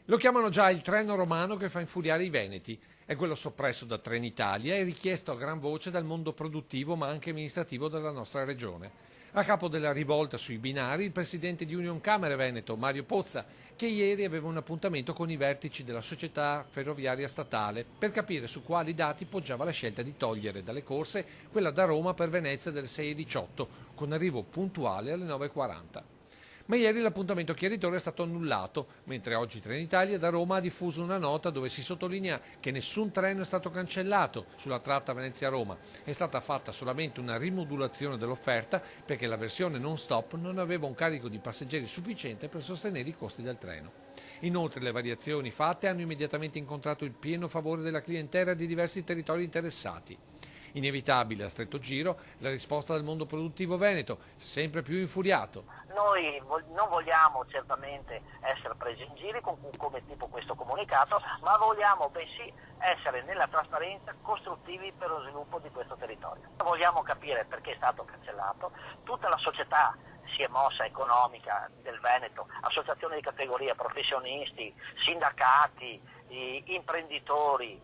Lo chiamano già il treno romano che fa infuriare i veneti. È quello soppresso da Trenitalia e richiesto a gran voce dal mondo produttivo ma anche amministrativo della nostra regione. A capo della rivolta sui binari il presidente di Union Camere Veneto, Mario Pozza, che ieri aveva un appuntamento con i vertici della società ferroviaria statale per capire su quali dati poggiava la scelta di togliere dalle corse quella da Roma per Venezia del 6:18, con arrivo puntuale alle 9:40. Ma ieri l'appuntamento chiaritore è stato annullato, mentre oggi Trenitalia da Roma ha diffuso una nota dove si sottolinea che nessun treno è stato cancellato sulla tratta Venezia-Roma. È stata fatta solamente una rimodulazione dell'offerta perché la versione non stop non aveva un carico di passeggeri sufficiente per sostenere i costi del treno. Inoltre le variazioni fatte hanno immediatamente incontrato il pieno favore della clientela di diversi territori interessati. Inevitabile a stretto giro la risposta del mondo produttivo veneto, sempre più infuriato. Noi non vogliamo certamente essere presi in giro come tipo questo comunicato, ma vogliamo bensì essere nella trasparenza costruttivi per lo sviluppo di questo territorio. Vogliamo capire perché è stato cancellato, tutta la società si è mossa economica del Veneto, associazioni di categoria, professionisti, sindacati, imprenditori,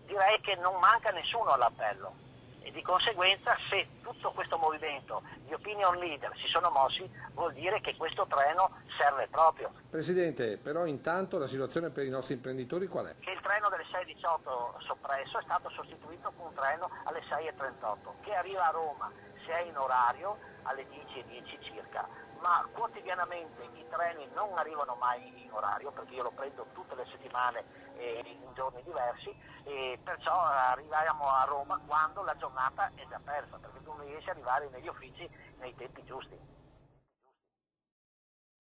direi che non manca nessuno all'appello. E di conseguenza se tutto questo movimento di opinion leader si sono mossi vuol dire che questo treno serve proprio. Presidente, però intanto la situazione per i nostri imprenditori qual è? Che il treno delle 6:18 soppresso è stato sostituito con un treno alle 6:38 che arriva a Roma se è in orario alle 10:10 circa, ma quotidianamente i treni non arrivano mai in orario perché io lo prendo tutte le settimane in giorni diversi e perciò arriviamo a Roma quando la giornata è già persa perché tu non riesci ad arrivare negli uffici nei tempi giusti.